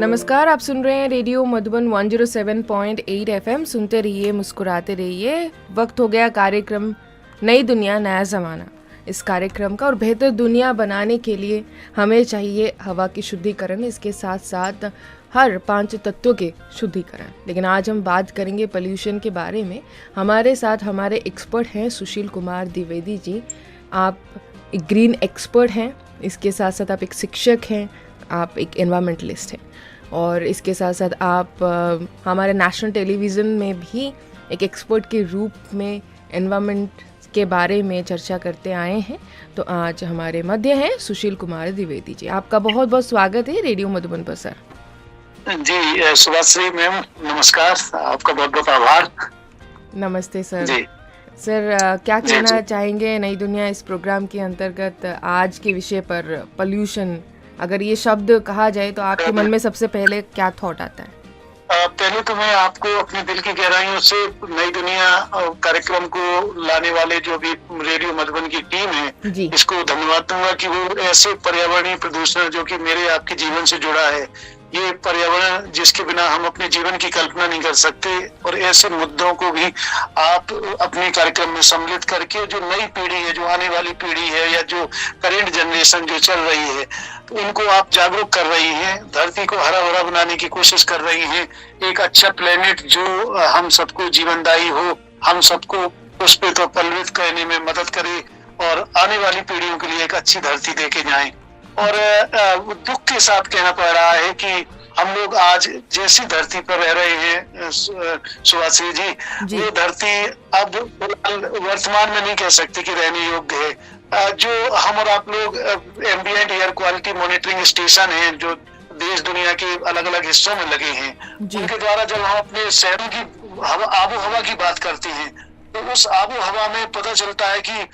नमस्कार, आप सुन रहे हैं रेडियो मधुबन 107.8 एफएम। सुनते रहिए, मुस्कुराते रहिए। वक्त हो गया कार्यक्रम नई दुनिया नया ज़माना इस कार्यक्रम का। और बेहतर दुनिया बनाने के लिए हमें चाहिए हवा की शुद्धिकरण, इसके साथ साथ हर 5 तत्वों के शुद्धिकरण। लेकिन आज हम बात करेंगे पोल्यूशन के बारे में। हमारे साथ हमारे एक्सपर्ट हैं सुशील कुमार द्विवेदी जी। आप एक ग्रीन एक्सपर्ट हैं, इसके साथ साथ आप एक शिक्षक हैं, आप एक एनवायरमेंटलिस्ट हैं, और इसके साथ साथ आप हमारे नेशनल टेलीविज़न में भी एक एक्सपर्ट के रूप में एनवायरमेंट के बारे में चर्चा करते आए हैं। तो आज हमारे मध्य हैं सुशील कुमार द्विवेदी जी। आपका बहुत बहुत स्वागत है रेडियो मधुबन पर सर। जी सुभाश्री मैम, नमस्कार, आपका बहुत बहुत आभार। नमस्ते सर। जी सर, क्या कहना चाहेंगे नई दुनिया इस प्रोग्राम के अंतर्गत आज के विषय पर, पोल्यूशन? अगर ये शब्द कहा जाए तो आपके मन में सबसे पहले क्या थॉट आता है? पहले तो मैं आपको अपने दिल की गहराइयों से नई दुनिया कार्यक्रम को लाने वाले जो भी रेडियो मधुबन की टीम है जी। इसको धन्यवाद दूंगा कि वो ऐसे पर्यावरणीय प्रदूषण जो कि मेरे आपके जीवन से जुड़ा है, ये पर्यावरण जिसके बिना हम अपने जीवन की कल्पना नहीं कर सकते, और ऐसे मुद्दों को भी आप अपने कार्यक्रम में सम्मिलित करके जो नई पीढ़ी है, जो आने वाली पीढ़ी है, या जो करेंट जनरेशन जो चल रही है, तो इनको आप जागरूक कर रही हैं, धरती को हरा भरा बनाने की कोशिश कर रही हैं। एक अच्छा प्लेनेट जो हम सबको जीवनदायी हो, हम सबको पुष्पित और पल्लवित करने में मदद करे, और आने वाली पीढ़ियों के लिए एक अच्छी धरती देके जाएं। और दुख के साथ कहना पड़ रहा है कि हम लोग आज जैसी धरती पर रह रहे हैं सुभाश्री जी, वो धरती अब वर्तमान में नहीं कह सकते कि रहने योग्य है। जो हम और आप लोग ambient air quality monitoring station हैं जो देश दुनिया के अलग अलग हिस्सों में लगे हैं, उनके द्वारा जब हम अपने शहरों की आबो हवा की बात करते हैं, तो उस आबो हवा में पता चलता है कि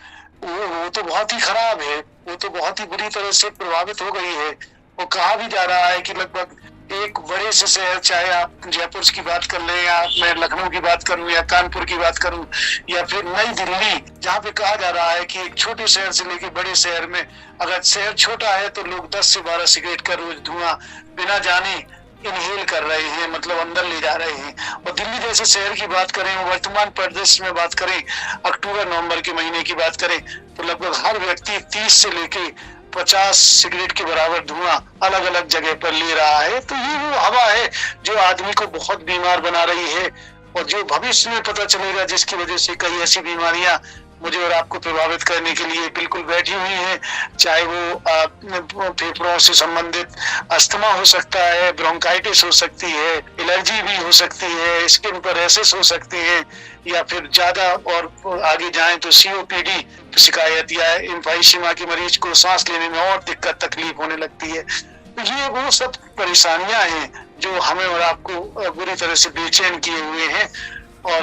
वो तो बहुत ही खराब है, वो तो बहुत ही बुरी तरह से प्रभावित हो गई है। वो कहा भी जा रहा है कि लगभग एक बड़े से शहर, चाहे आप जयपुर की बात कर लें, या मैं लखनऊ की बात करूं, या कानपुर की बात करूं, या फिर नई दिल्ली, जहाँ पे कहा जा रहा है कि एक छोटे शहर से लेके बड़े शहर में, अगर शहर छोटा है तो लोग 10 से 12 सिगरेट का रोज धुआं बिना जाने इनहेल कर रहे हैं, मतलब अंदर ले जा रहे हैं। और दिल्ली जैसे शहर की बात करें, वर्तमान परिदृश्य में बात करें, अक्टूबर नवंबर के महीने की बात करें, तो लगभग हर व्यक्ति 30 से लेके 50 सिगरेट के बराबर धुआं अलग अलग जगह पर ले रहा है। तो ये वो हवा है जो आदमी को बहुत बीमार बना रही है, और जो भविष्य में पता चलेगा, जिसकी वजह से कई ऐसी बीमारियां मुझे और आपको प्रभावित करने के लिए बिल्कुल बैठी हुई हैं। चाहे वो फेफड़ों से संबंधित अस्थमा हो सकता है, ब्रोंकाइटिस हो सकती है, एलर्जी भी हो सकती है, स्किन पर रैशेस हो सकते हैं, या फिर ज्यादा और आगे जाएं तो सीओपीडी शिकायत या एम्फाइसीमा के मरीज को सांस लेने में और दिक्कत तकलीफ होने लगती है। ये वो सब परेशानियां हैं जो हमें और आपको बुरी तरह से बेचैन किए हुए हैं। और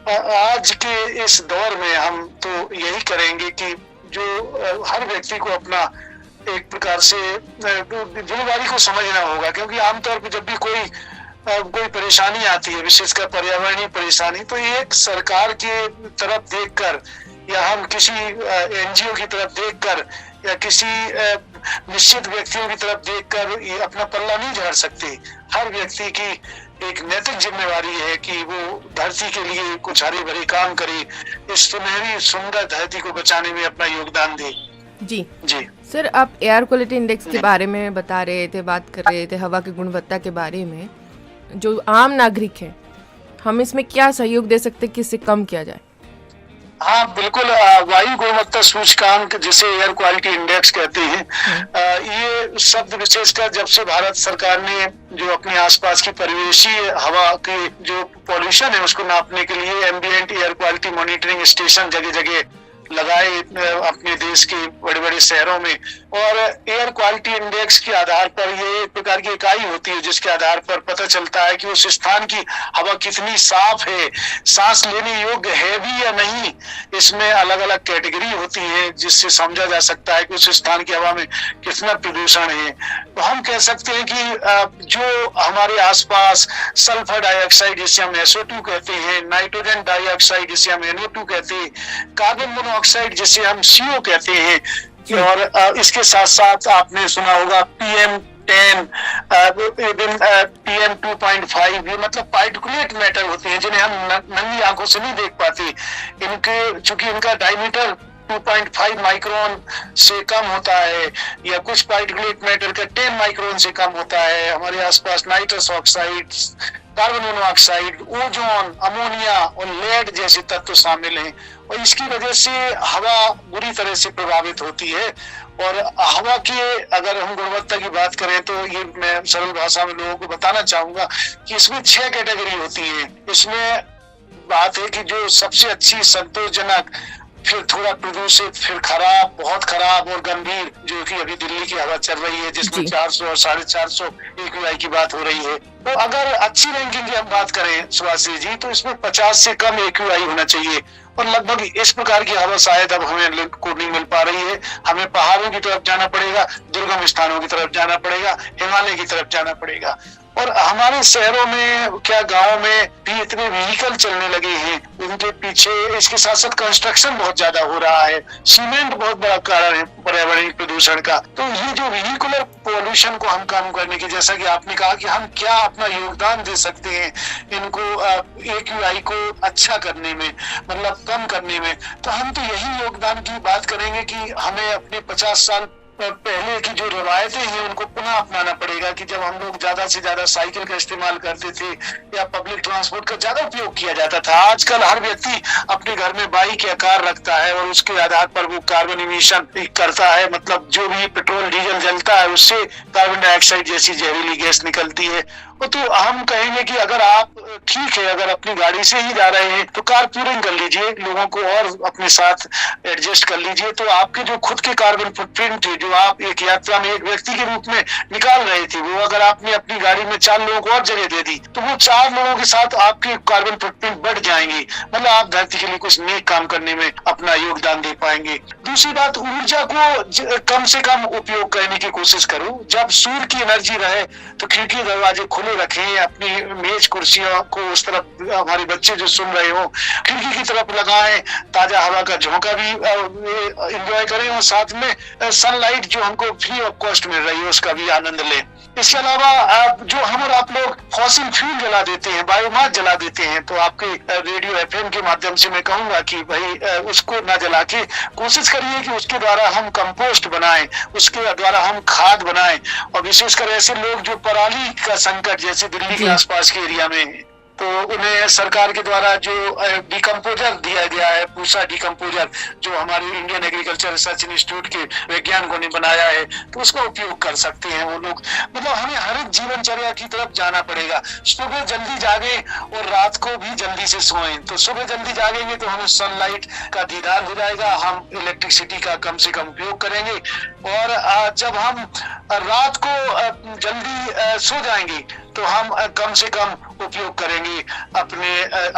आज के इस दौर में हम तो यही करेंगे कि जो हर व्यक्ति को अपना एक प्रकार से जिम्मेदारी को समझना होगा, क्योंकि आमतौर पर जब भी कोई परेशानी आती है, विशेषकर पर्यावरणीय परेशानी, तो एक सरकार के तरफ देखकर, या हम किसी एनजीओ की तरफ देखकर, या किसी निश्चित व्यक्तियों की तरफ देखकर ये अपना पल्ला नहीं झाड़ सकते। हर व्यक्ति की एक नैतिक जिम्मेवारी है कि वो धरती के लिए कुछ हरे भरे काम करे, इस सुनहरी सुंदर धरती को बचाने में अपना योगदान दे। जी जी सर, आप एयर क्वालिटी इंडेक्स के बारे में बता रहे थे, बात कर रहे थे हवा की गुणवत्ता के बारे में। जो आम नागरिक है, हम इसमें क्या सहयोग दे सकते हैं कि इससे कम किया जाए? हाँ बिल्कुल, वायु गुणवत्ता सूचकांक जिसे एयर क्वालिटी इंडेक्स कहते हैं, ये शब्द विशेषकर जब से भारत सरकार ने जो अपने आसपास की परिवेशीय हवा के जो पॉल्यूशन है उसको नापने के लिए ambient air quality monitoring station जगह जगह लगाए अपने देश के बड़े बड़े शहरों में। और एयर क्वालिटी इंडेक्स के आधार पर ये एक प्रकार की इकाई होती है जिसके आधार पर पता चलता है कि उस स्थान की हवा कितनी साफ है, सांस लेने योग्य है भी या नहीं। इसमें अलग अलग कैटेगरी होती है जिससे समझा जा सकता है कि उस स्थान की हवा में कितना प्रदूषण है। तो हम कह सकते हैं कि जो हमारे आसपास सल्फर डाइऑक्साइड जिसे हम SO2 कहते हैं, नाइट्रोजन डाइऑक्साइड जिसे हम NO2 कहते हैं, कार्बन मोनोऑक्साइड जिसे हम CO कहते हैं, और इसके साथ साथ आपने सुना होगा PM 10, इवन PM2.5, ये मतलब पार्टिकुलेट मैटर होते हैं जिन्हें हम नंगी आंखों से नहीं देख पाते। इनके चूंकि इनका डायमीटर 2.5 माइक्रोन से कम होता है, या कुछ पार्टिकुलेट मैटर का 10 माइक्रोन से कम होता है। हमारे आसपास nitrous oxide, carbon monoxide, ozone, ammonia और लेड जैसे तत्व शामिल हैं, और इसकी वजह से हवा बुरी तरह से प्रभावित होती है। और हवा की अगर हम गुणवत्ता की बात करें तो ये मैं सरल भाषा में लोगों को बताना चाहूंगा कि इसमें 6 कैटेगरी होती है। इसमें बात है कि जो सबसे अच्छी, संतोषजनक, फिर थोड़ा प्रदूषित, फिर खराब, बहुत खराब और गंभीर, जो कि अभी दिल्ली की हवा चल रही है जिसमें 400 और 450 AQI की बात हो रही है। तो अगर अच्छी रैंकिंग की हम बात करें सुभाश्री जी, तो इसमें 50 से कम AQI होना चाहिए, और लगभग इस प्रकार की हवा शायद अब हमें को नहीं मिल पा रही है। हमें पहाड़ों की तरफ जाना पड़ेगा, दुर्गम स्थानों की तरफ जाना पड़ेगा, हिमालय की तरफ जाना पड़ेगा। और हमारे शहरों में, क्या गांव में भी इतने व्हीकल चलने लगे हैं, उनके पीछे इसके साथ साथ कंस्ट्रक्शन बहुत ज्यादा हो रहा है। सीमेंट बहुत बड़ा कारण है पर्यावरणीय प्रदूषण का। तो ये जो व्हीकुलर पोल्यूशन को हम कम करने की, जैसा कि आपने कहा कि हम क्या अपना योगदान दे सकते हैं इनको AQI को अच्छा करने में, मतलब कम करने में, तो हम तो यही योगदान की बात करेंगे कि हमें अपने 50 साल पहले की जो रवायतें हैं उनको पुनः अपनाना पड़ेगा। कि जब हम लोग ज्यादा से ज्यादा साइकिल का इस्तेमाल करते थे या पब्लिक ट्रांसपोर्ट का ज्यादा उपयोग किया जाता था, आजकल हर व्यक्ति अपने घर में बाइक या कार रखता है और उसके आधार पर वो कार्बन इमिशन करता है, मतलब जो भी पेट्रोल डीजल जलता है उससे कार्बन डाइऑक्साइड जैसी जहरीली गैस निकलती है। तो हम कहेंगे कि अगर आप ठीक है, अगर अपनी गाड़ी से ही जा रहे हैं तो कार पूरिंग कर लीजिए, लोगों को और अपने साथ एडजस्ट कर लीजिए, तो आपके जो खुद के कार्बन फुटप्रिंट है, जो आप एक यात्रा में एक व्यक्ति के रूप में निकाल रहे थे, वो अगर आपने अपनी गाड़ी में 4 लोगों को और जगह दे दी, तो वो 4 लोगों के साथ आपके कार्बन फुटप्रिंट बढ़ जाएंगे। मतलब आप धरती के लिए कुछ नेक काम करने में अपना योगदान दे पाएंगे। दूसरी बात, ऊर्जा को कम से कम उपयोग करने की कोशिश करो। जब सूर्य की एनर्जी रहे तो खिड़की दरवाजे खुले रखें, अपनी मेज कुर्सियों को उस तरफ, हमारे बच्चे जो सुन रहे हो खिड़की की तरफ लगाएं, ताजा हवा का झोंका भी एंजॉय करें, और साथ में सनलाइट जो हमको फ्री ऑफ कॉस्ट मिल रही है उसका भी आनंद लें। इसके अलावा जो हम और आप लोग फॉसिल फ्यूल जला देते हैं, बायोमास जला देते हैं, तो आपके रेडियो FM के माध्यम से मैं कहूंगा कि भाई उसको ना जला के कोशिश करिए कि उसके द्वारा हम कंपोस्ट बनाएं, उसके द्वारा हम खाद बनाएं। और विशेषकर ऐसे लोग जो पराली का संकट जैसे दिल्ली के आसपास के एरिया में, तो उन्हें सरकार के द्वारा जो डिकम्पोजर दिया गया है, पूसा डिकम्पोजर, जो हमारे इंडियन एग्रीकल्चर रिसर्च इंस्टीट्यूट के वैज्ञानिकों ने बनाया है, तो उसका उपयोग कर सकते हैं वो लोग। मतलब हमें हरित जीवनचर्या की तरफ जाना पड़ेगा। सुबह जल्दी जागे और रात को भी जल्दी से सोएं। तो सुबह जल्दी जागेंगे तो हमें सनलाइट का दीदार हो जाएगा, हम इलेक्ट्रिसिटी का कम से कम उपयोग करेंगे, और जब हम रात को जल्दी सो जाएंगे तो हम कम से कम उपयोग करेंगे अपने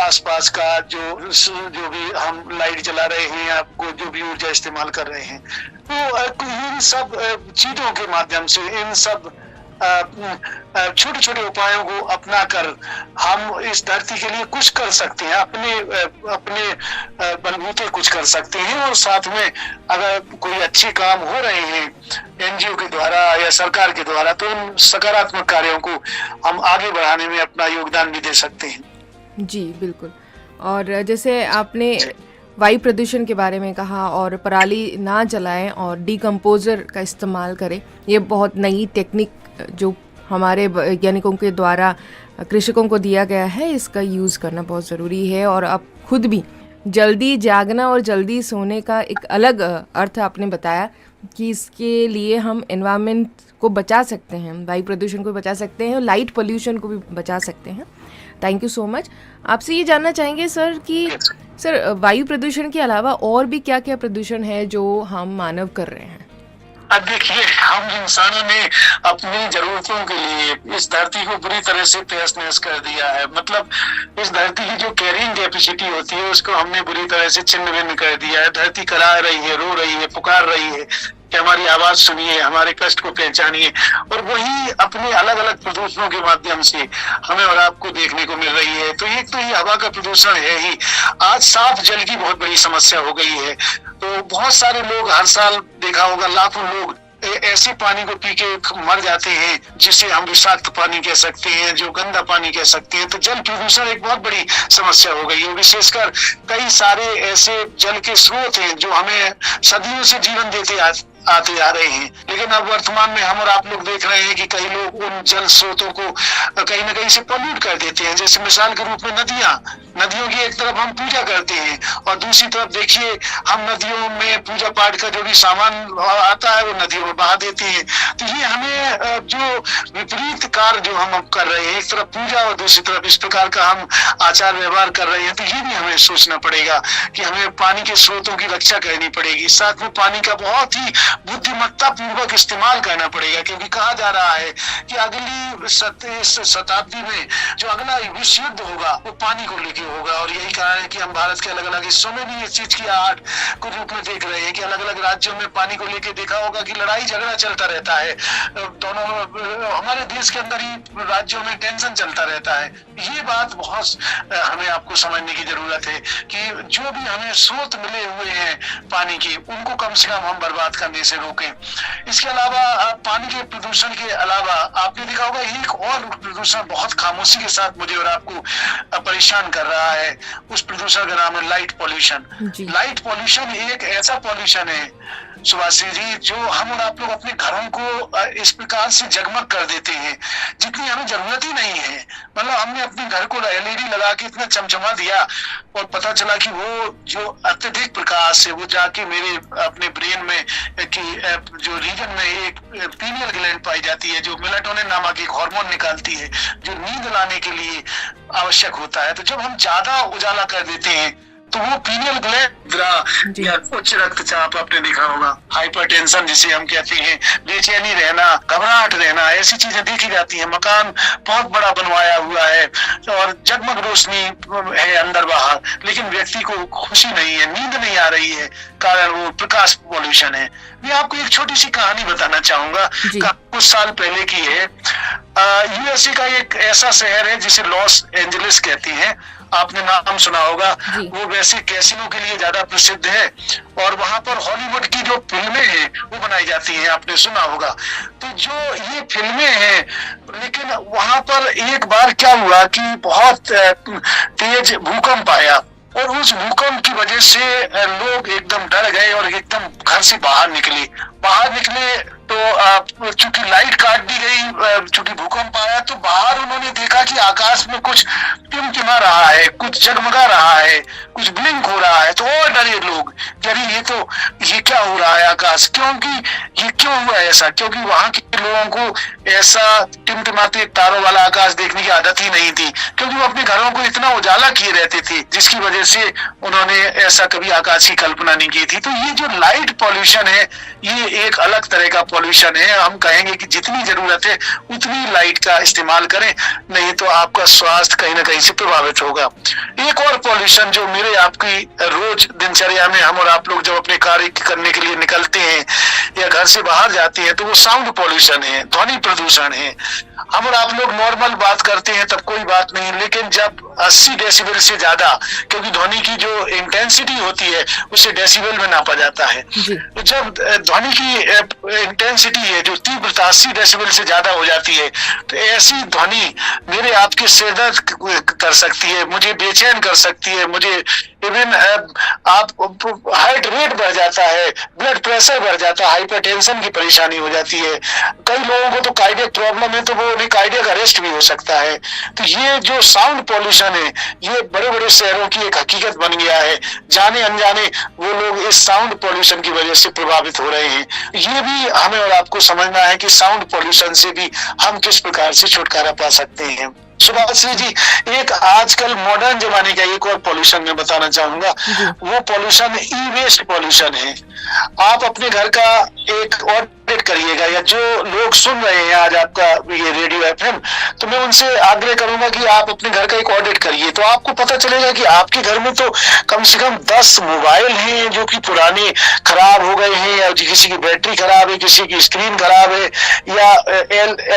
आसपास का, जो भी हम लाइट जला रहे हैं या जो भी ऊर्जा इस्तेमाल कर रहे हैं। तो इन सब चीजों के माध्यम से, इन सब छोटे छोटे उपायों को अपना कर हम इस धरती के लिए कुछ कर सकते हैं, अपने बलबूते कुछ कर सकते हैं। और साथ में अगर कोई अच्छे काम हो रहे हैं NGO के द्वारा या सरकार के द्वारा, तो उन सकारात्मक कार्यों को हम आगे बढ़ाने में अपना योगदान भी दे सकते हैं। जी बिल्कुल। और जैसे आपने वायु प्रदूषण के बारे में कहा, और पराली ना जलाएं और डिकम्पोजर का इस्तेमाल करें, ये बहुत नई टेक्निक जो हमारे वैज्ञानिकों के द्वारा कृषकों को दिया गया है, इसका यूज़ करना बहुत ज़रूरी है। और अब खुद भी जल्दी जागना और जल्दी सोने का एक अलग अर्थ आपने बताया कि इसके लिए हम एनवायरनमेंट को बचा सकते हैं, वायु प्रदूषण को बचा सकते हैं और लाइट पोल्यूशन को भी बचा सकते हैं। Thank you so much. आपसे ये जानना चाहेंगे सर कि सर वायु प्रदूषण के अलावा और भी क्या क्या प्रदूषण है जो हम मानव कर रहे हैं? अब देखिए, हम इंसानों ने अपनी जरूरतों के लिए इस धरती को बुरी तरह से तहस नहस कर दिया है। मतलब इस धरती की जो कैरिंग कैपेसिटी होती है उसको हमने बुरी तरह से छिन्न भिन्न कर दिया है। धरती करा रही है, रो रही है, पुकार रही है कि हमारी आवाज सुनिए, हमारे कष्ट को पहचानिए, और वही अपने अलग अलग प्रदूषणों के माध्यम से हमें और आपको देखने को मिल रही है। तो एक तो ये हवा का प्रदूषण है ही। आज साफ जल की बहुत बड़ी समस्या हो गई है। तो बहुत सारे लोग, हर साल देखा होगा लाखों लोग ऐसे पानी को पी के मर जाते हैं जिसे हम विषाक्त पानी कह सकते हैं, जो गंदा पानी कह सकते हैं। तो जल प्रदूषण एक बहुत बड़ी समस्या हो गई है। विशेषकर कई सारे ऐसे जल के स्रोत हैं जो हमें सदियों से जीवन देते आते आ रहे हैं, लेकिन अब वर्तमान में हम और आप लोग देख रहे हैं कि कई लोग उन जल स्रोतों को कहीं ना कहीं से पॉल्यूट कर देते हैं। जैसे मिसाल के रूप में नदियों की एक तरफ हम पूजा करते हैं और दूसरी तरफ देखिए हम नदियों में पूजा पाठ का जो भी सामान आता है वो नदियों में बहा देते हैं। तो ये हमें जो विपरीत कार्य जो हम अब कर रहे हैं, एक तरफ पूजा और दूसरी तरफ इस प्रकार का हम आचार व्यवहार कर रहे हैं, तो ये भी हमें सोचना पड़ेगा कि हमें पानी के स्रोतों की रक्षा करनी पड़ेगी। साथ में पानी का बहुत ही बुद्धिमत्ता पूर्वक इस्तेमाल करना पड़ेगा, क्योंकि कहा जा रहा है कि अगली शताब्दी में जो अगला विश्व युद्ध होगा वो पानी को लेकर होगा। और यही कारण है कि हम भारत के अलग अलग हिस्सों में भी इस चीज की आहट को रूप में देख रहे हैं कि अलग अलग राज्यों में पानी को लेकर देखा होगा कि लड़ाई झगड़ा चलता रहता है। दोनों हमारे देश के अंदर ही राज्यों में टेंशन चलता रहता है। ये बात बहुत हमें आपको समझने की जरूरत है कि जो भी हमें स्रोत मिले हुए हैं पानी के, उनको कम से कम हम बर्बाद करने से रोकें। इसके अलावा पानी के प्रदूषण के अलावा आपने देखा होगा एक और प्रदूषण बहुत खामोशी के साथ मुझे और आपको परेशान कर रहा है। उस प्रदूषण का नाम है लाइट पॉल्यूशन। लाइट पॉल्यूशन एक ऐसा पॉल्यूशन है सुभाषी जी जो हम और आप लोग अपने घरों को इस प्रकार से जगमग कर देते हैं जितनी हमें जरूरत ही नहीं है। मतलब हमने अपने घर को एलईडी लगा के इतना चमचमा दिया और पता चला कि वो जो अत्यधिक प्रकाश है वो जाके मेरे अपने ब्रेन में कि जो रीजन में एक पीनियल ग्लैंड पाई जाती है जो मेलाटोनिन नामक एक हार्मोन निकालती है जो नींद लाने के लिए आवश्यक होता है। तो जब हम ज्यादा उजाला कर देते हैं तो वो पीनियल ग्लैंड या उच्च रक्तचाप आपने देखा होगा, हाइपरटेंशन जिसे हम कहते हैं, बेचैनी रहना, घबराहट रहना, ऐसी चीजें देखी जाती हैं। मकान बहुत बड़ा बनवाया हुआ है और जगमग रोशनी है अंदर बाहर, लेकिन व्यक्ति को खुशी नहीं है, नींद नहीं आ रही है, कारण वो प्रकाश पॉल्यूशन है। मैं आपको एक छोटी सी कहानी बताना चाहूंगा, कुछ साल पहले की है। यूएसए का एक ऐसा शहर है जिसे लॉस एंजलिस कहते हैं, आपने नाम सुना होगा। वो वैसे कैसीनो के लिए ज्यादा प्रसिद्ध है और वहां पर हॉलीवुड की जो फिल्में हैं वो बनाई जाती हैं, आपने सुना होगा। तो जो ये फिल्में हैं, लेकिन वहां पर एक बार क्या हुआ कि बहुत तेज भूकंप आया और उस भूकंप की वजह से लोग एकदम डर गए और एकदम घर से बाहर निकले तो चूंकि लाइट काट दी गई, चूंकि भूकंप आया तो बाहर उन्होंने देखा कि आकाश में कुछ टिमटिमा रहा है, कुछ जगमगा रहा है, कुछ ब्लिंक हो रहा है। तो और डरे लोग, अरे ये क्या हो रहा है आकाश, क्योंकि ये क्यों हुआ ऐसा, क्योंकि वहां के लोगों को ऐसा टिमटिमाते तारों वाला आकाश देखने की आदत ही नहीं थी, क्योंकि वो अपने घरों को इतना उजाला किए रहते थे जिसकी वजह से उन्होंने ऐसा कभी आकाश की कल्पना नहीं की थी। तो ये जो लाइट पॉल्यूशन है ये एक अलग तरह का पॉल्यूशन है। हम कहेंगे कि जितनी जरूरत है उतनी लाइट का इस्तेमाल करें, नहीं तो आपका स्वास्थ्य कहीं ना कहीं से प्रभावित होगा। एक और पॉल्यूशन जो मेरे आपकी रोज दिनचर्या में हम और आप लोग जब अपने कार्य करने के लिए निकलते हैं या घर से बाहर जाते हैं तो वो साउंड पॉल्यूशन है, ध्वनि प्रदूषण है। हम और आप लोग नॉर्मल बात करते हैं तब कोई बात नहीं, लेकिन जब 80 डेसिबल से ज्यादा, क्योंकि ध्वनि की जो इंटेंसिटी होती है उसे डेसिबल में नापा जाता है, तो जब ध्वनि की इंटेंसिटी है जो तीव्रता 80 डेसिबल से ज्यादा हो जाती है तो ऐसी ध्वनि मेरे आपके सिर दर्द कर सकती है, मुझे बेचैन कर सकती है, मुझे इवन आप हार्ट रेट बढ़ जाता है, ब्लड प्रेशर बढ़ जाता है, हाइपरटेंशन की परेशानी हो जाती है। कई लोगों को तो कार्डियक प्रॉब्लम है तो वो उन्हें कार्डियक अरेस्ट भी हो सकता है। तो ये जो साउंड पॉल्यूशन है ये बड़े बड़े शहरों की एक हकीकत बन गया है, जाने अनजाने वो लोग इस साउंड पॉल्यूशन की वजह से प्रभावित हो रहे हैं। ये भी हमें और आपको समझना है कि साउंड पॉल्यूशन से भी हम किस प्रकार से छुटकारा पा सकते हैं। सुभाष जी, एक आजकल मॉडर्न जमाने का एक और पॉल्यूशन मैं बताना चाहूंगा, वो पॉल्यूशन ई वेस्ट पॉल्यूशन है। आप अपने घर का एक ऑडिट करिएगा, या जो लोग सुन रहे हैं आज आपका ये रेडियो एफएम, तो मैं उनसे आग्रह करूंगा कि आप अपने घर का एक ऑडिट करिए, तो आपको पता चलेगा कि आपके घर में तो कम से कम 10 मोबाइल हैं जो कि पुराने खराब हो गए हैं या किसी की बैटरी खराब है, किसी की स्क्रीन खराब है, या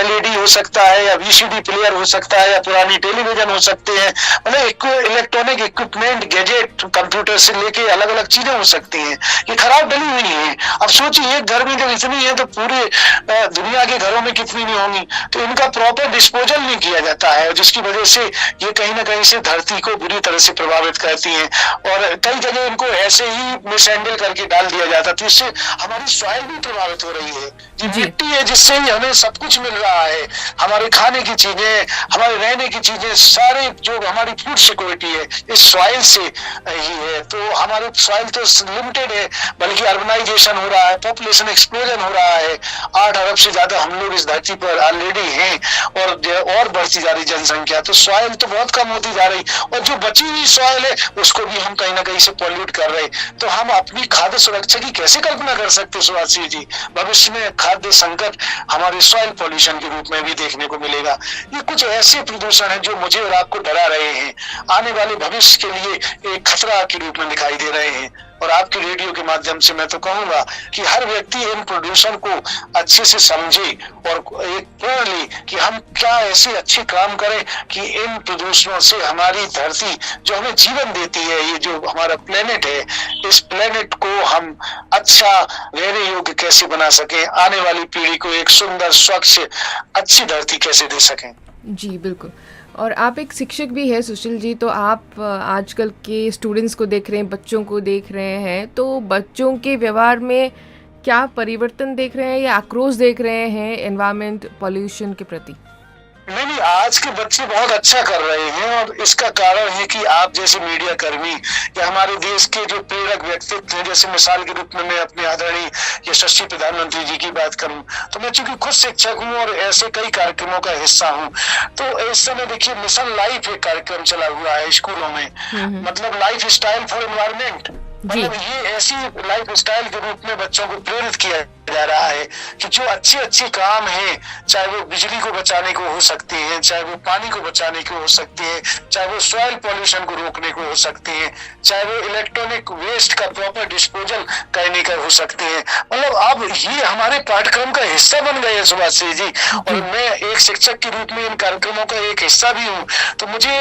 LED हो सकता है, या VCD प्लेयर हो सकता है, या पुरानी टेलीविजन हो सकते हैं। मतलब इलेक्ट्रॉनिक इक्विपमेंट, गैजेट, कंप्यूटर से लेके अलग अलग चीजें हो सकती हैं, ये खराब डली हुई है। अब सोचिए एक घर में जब इतनी है तो पूरे दुनिया के घरों में कितनी नहीं होंगी। तो इनका प्रॉपर डिस्पोजल नहीं किया जाता है, जिसकी वजह से ये कहीं ना कहीं से धरती को बुरी तरह से प्रभावित करती हैं, और कई जगह इनको ऐसे ही मिसहैंडल करके डाल दिया जाता है। तो इससे हमारी सॉइल भी प्रभावित हो रही है। ये मिट्टी है जिससे ही हमें सब कुछ मिल रहा है, हमारे खाने की चीजें, हमारे रहने की चीजें, सारे जो हमारी फूड सिक्योरिटी है इस सॉइल से ही है। तो हमारे सॉइल तो लिमिटेड है, बल्कि अर्बनाइजेशन हो रहा है, पॉपुलेशन एक्सप्लोजन हो रहा है। 8 अरब से ज्यादा हम लोग इस धरती पर ऑलरेडी हैं, और बढ़ती जा रही जनसंख्या, तो सॉइल तो बहुत कम होती जा रही, और जो बची हुई सॉइल है उसको भी हम कहीं ना कहीं से पॉल्यूट कर रहे। तो हम अपनी खाद्य सुरक्षा की कैसे कल्पना कर सकते सुभाष जी? भविष्य में खाद्य संकट हमारे सॉइल पॉल्यूशन के रूप में भी देखने को मिलेगा। ये कुछ ऐसे प्रदूषण है जो मुझे और आपको डरा रहे हैं, आने वाले भविष्य के लिए एक खतरा के रूप में दिखाई दे रहे हैं। और आपके रेडियो के माध्यम से मैं तो कहूंगा कि हर व्यक्ति इन प्रदूषण को अच्छे से समझे और एक प्रण ले कि हम क्या ऐसे अच्छे काम करें कि इन प्रदूषणों से हमारी धरती जो हमें जीवन देती है, ये जो हमारा प्लेनेट है, इस प्लेनेट को हम अच्छा रहने योग्य कैसे बना सकें, आने वाली पीढ़ी को एक सुंदर, स्वच्छ, अच्छी धरती कैसे दे सकें। जी बिल्कुल। और आप एक शिक्षक भी हैं सुशील जी, तो आप आजकल के स्टूडेंट्स को देख रहे हैं, बच्चों को देख रहे हैं, तो बच्चों के व्यवहार में क्या परिवर्तन देख रहे हैं या आक्रोश देख रहे हैं एनवायरमेंट पॉल्यूशन के प्रति? नहीं, आज के बच्चे बहुत अच्छा कर रहे हैं, और इसका कारण है कि आप जैसे मीडिया कर्मी या हमारे देश के जो प्रेरक व्यक्तित्व हैं, जैसे मिसाल के रूप में मैं अपने आदरणीय यशस्वी प्रधानमंत्री जी की बात करूं, तो मैं चूंकि खुद शिक्षक हूं और ऐसे कई कार्यक्रमों का हिस्सा हूं, तो इस समय देखिए मिशन लाइफ एक कार्यक्रम चला हुआ है स्कूलों में, मतलब लाइफ स्टाइल फॉर एनवायरमेंट। मतलब ये ऐसी लाइफ स्टाइल के रूप में बच्चों को प्रेरित किया जा रहा है कि जो अच्छे अच्छे काम हैं, चाहे वो बिजली को बचाने को हो सकते हैं, चाहे वो पानी को बचाने को हो सकते हैं, चाहे वो सॉइल पॉल्यूशन को रोकने को हो सकते हैं, चाहे वो इलेक्ट्रॉनिक वेस्ट का प्रॉपर डिस्पोजल करने का हो सकते हैं। मतलब अब ये हमारे पाठ्यक्रम का हिस्सा बन गए हैं सुभाष जी, और मैं एक शिक्षक के रूप में इन कार्यक्रमों का एक हिस्सा भी हूँ। तो मुझे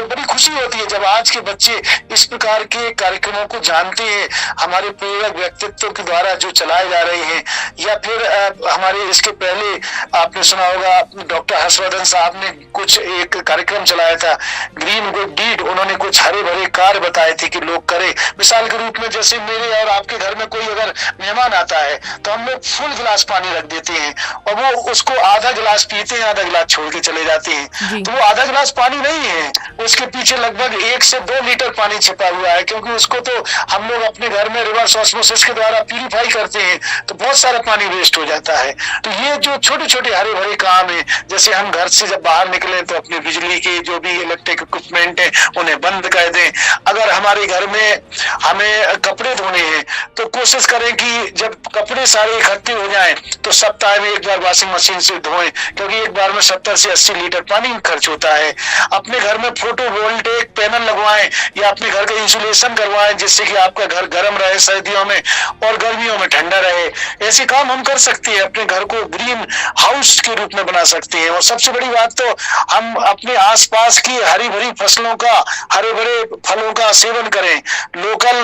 बड़ी खुशी होती है जब आज के बच्चे इस प्रकार के कार्यक्रमों को जानते हैं, हमारे प्रेरक व्यक्तित्व के द्वारा जो चलाए जा रहे हैं। या फिर हमारे इसके पहले आपने सुना होगा डॉक्टर हर्षवर्धन साहब ने कुछ एक कार्यक्रम चलाया था, ग्रीन गुड डीड। उन्होंने कुछ हरे भरे कार्य बताए थे कि लोग करें। मिसाल के रूप में जैसे मेरे और आपके घर में कोई अगर मेहमान आता है तो हम लोग फुल गिलास पानी रख देते हैं, और वो उसको आधा गिलास पीते हैं, आधा गिलास छोड़ के चले जाते हैं। तो वो आधा गिलास पानी नहीं है, उसके पीछे लगभग 1 से 2 लीटर पानी छिपा हुआ है, क्योंकि उसको तो हम लोग अपने घर में रिवर्स ऑस्मोसिस के द्वारा प्यूरिफाई करते हैं, तो बहुत सारा पानी वेस्ट हो जाता है। तो ये जो छोटे छोटे हरे भरे काम है, जैसे हम घर से जब बाहर निकले तो अपने बिजली के जो भी इलेक्ट्रिक इक्विपमेंट है उन्हें बंद कर दें। अगर हमारे घर में हमें कपड़े धोने हैं तो कोशिश करें कि जब कपड़े सारे इकट्ठे हो जाएं तो सप्ताह में एक बार वॉशिंग मशीन से धोएं, क्योंकि एक बार में 70 से 80 लीटर पानी खर्च होता है। अपने घर में फोटोवोल्टेइक पैनल लगवाएं या अपने घर का इंसुलेशन करवाएं, जिससे कि आपका घर गर्म रहे सर्दियों में और गर्मियों में ठंडा रहे। ऐसे काम हम कर सकते हैं, अपने घर को ग्रीन हाउस के रूप में बना सकते हैं। और सबसे बड़ी बात तो हम अपने आसपास की हरी भरी फसलों का, हरे भरे फलों का सेवन करें, लोकल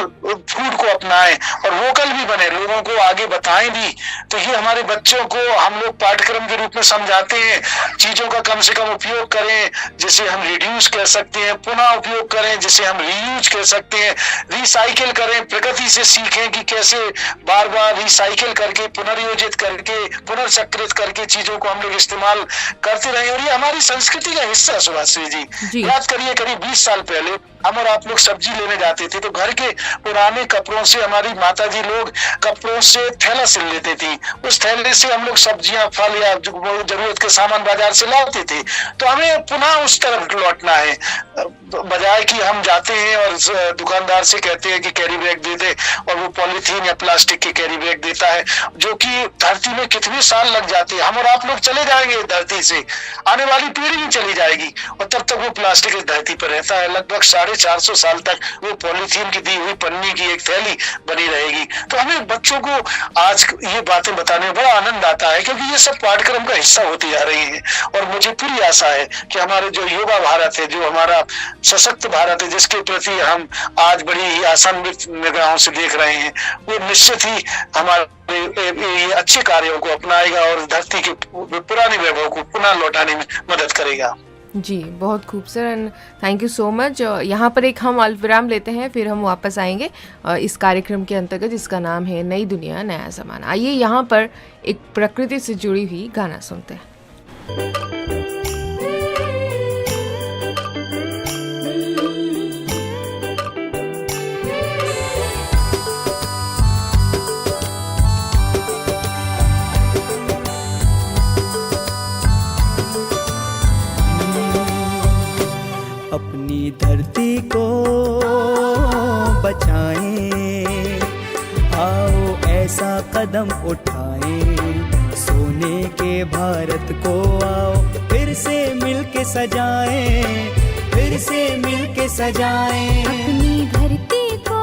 फूड को अपनाएं और वोकल भी बने, लोगों को आगे बताएं भी। तो ये हमारे बच्चों को हम लोग पाठ्यक्रम के रूप में समझाते हैं, चीजों का कम से कम उपयोग करें जिसे हम रिड्यूस कर सकते हैं, पुनः उपयोग करें जिसे हम रीयूज कर सकते हैं, रिसाइकिल करें, प्रकृति से सीखें कि कैसे बार बार रिसाइकिल करके, पुनर्योजित करके, पुनर्चक्रित करके चीजों को हम लोग इस्तेमाल करते रहे। और ये हमारी संस्कृति का हिस्सा है सुभाश्री जी। याद करिए करीब 20 साल पहले हम और आप लोग सब्जी लेने जाते थे तो घर के पुराने कपड़ों से हमारी माता जी लोग कपड़ों से थैला सिल लेते थी, उस थैले से हम लोग सब्जियां, फल या जरूरत के सामान बाजार से लाते थे। तो हमें पुनः उस तरफ लौटना है, बजाय कि हम जाते हैं और दुकानदार से कहते हैं कि कैरी बैग दे दे और वो पॉलीथीन या प्लास्टिक के कैरी बैग देता है, जो कि धरती में कितने साल लग जाते हैं। हम और आप लोग चले जाएंगे धरती से, आने वाली पीढ़ी भी चली जाएगी और तब तक वो प्लास्टिक इस धरती पर रहता है। लगभग 450 साल तक वो पॉलीथीन की दी हुई पन्नी की एक थैली बनी रहेगी। तो हमें बच्चों को आज ये बातें बताने में बड़ा आनंद आता है, क्योंकि ये सब पाठ्यक्रम का हिस्सा होती जा रही है। और मुझे पूरी आशा है कि हमारे जो युवा भारत है, जो हमारा सशक्त भारत है, जिसके प्रति हम आज बड़ी ही आशान्वित निगाहों से देख रहे हैं, वो निश्चित ही हमारे ये अच्छे कार्यों को अपनाएगा और धरती के पुराने वैभव को पुनः लौटाने में मदद करेगा। जी, बहुत खूब sir, and thank you so much. यहाँ पर एक हम अल्पविराम लेते हैं, फिर हम वापस आएंगे इस कार्यक्रम के अंतर्गत जिसका नाम है नई दुनिया नया ज़माना। आइए यहाँ पर एक प्रकृति से जुड़ी हुई गाना सुनते हैं। अपनी धरती को बचाएं, आओ ऐसा कदम उठाएं, सोने के भारत को आओ फिर से मिलके सजाएं, फिर से मिलके सजाएं। अपनी धरती को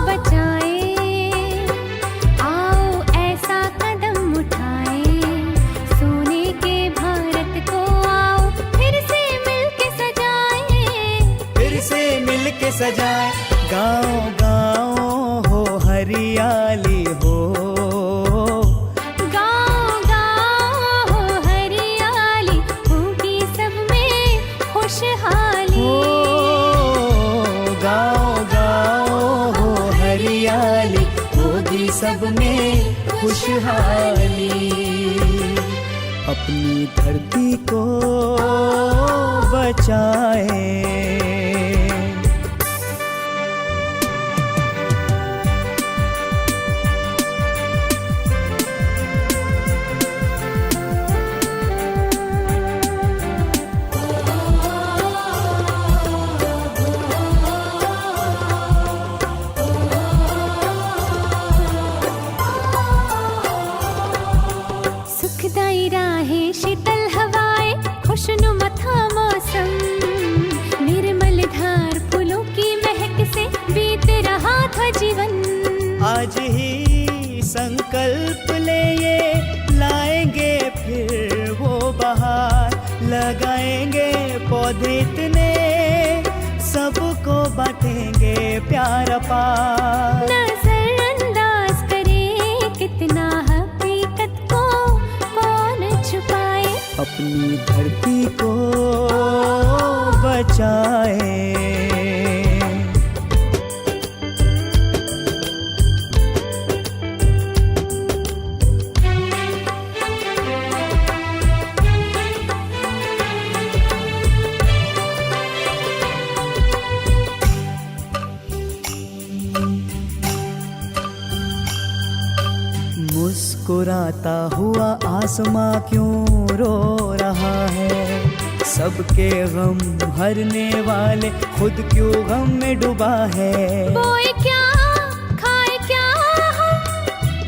बचाएं, आओ ऐसा कदम उठाएं, सोने के भारत को आओ फिर से मिलके सजाएं, फिर से मिलके सजाएं। गाँव गाँव हो हरियाली हो, गाँव गाँव हो हरियाली, होगी सब में खुशहाली। गाँव गाँव हो हरियाली, होगी सब में खुशहाली। अपनी धरती को बचाएं। सुखदाई राहें, शीतल हवाएं, खुशनुमा था मौसम, निर्मल धार फूलों की महक से बीत रहा था जीवन। आज ही संकल्प ले ये लाएंगे फिर वो बहार, लगाएंगे पौधे इतने, सबको बांटेंगे प्यार अपार। नजरअंदाज करे कितना हकीकत को कौन छुपाए, अपनी धरती को बचाएं। मुस्कुराता हुआ आसमां क्यों रो रहा है, सबके गम हरने वाले खुद क्यों गम में डूबा है। बोए क्या खाए क्या हम,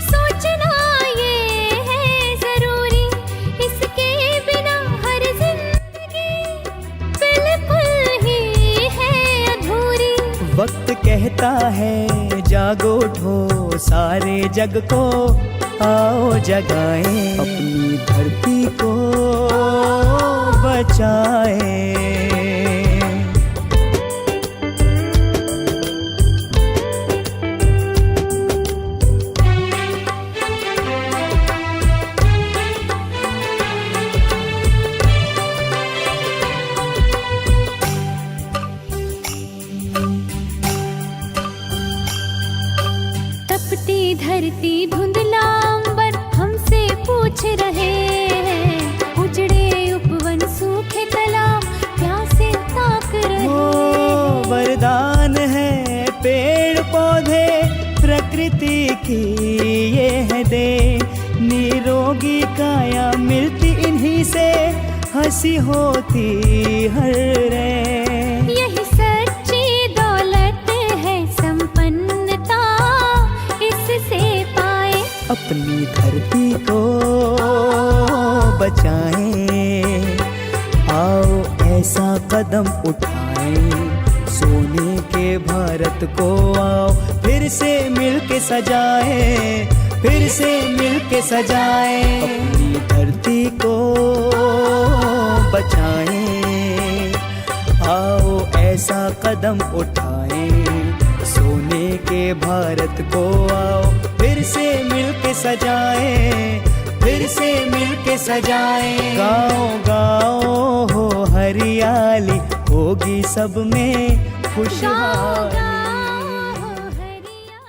सोचना ये है जरूरी, इसके बिना हर जिंदगी बिल्कुल ही है अधूरी। वक्त कहता है जागो उठो सारे जग को आओ जगाएं, अपनी धरती को बचाएं। तपती धरती धुंधला अंबर हमसे पूछ रहे हैं, उजड़े उपवन सूखे तालाब प्यासे ताक रहे। वो वरदान है पेड़ पौधे प्रकृति की ये है दे, निरोगी काया मिलती इन्हीं से, हंसी होती हर रे। यही सच्ची दौलत है अपनी धरती को बचाएं। आओ ऐसा कदम उठाएं, सोने के भारत को आओ फिर से मिलके सजाएं, फिर से मिलके सजाएं। अपनी धरती को बचाएं, आओ ऐसा कदम उठाएं, सोने के भारत को आओ फिर से मिलके सजाएं, फिर से मिलके सजाएं। गाँव-गाँव हो हरियाली, होगी सब में खुशहाली।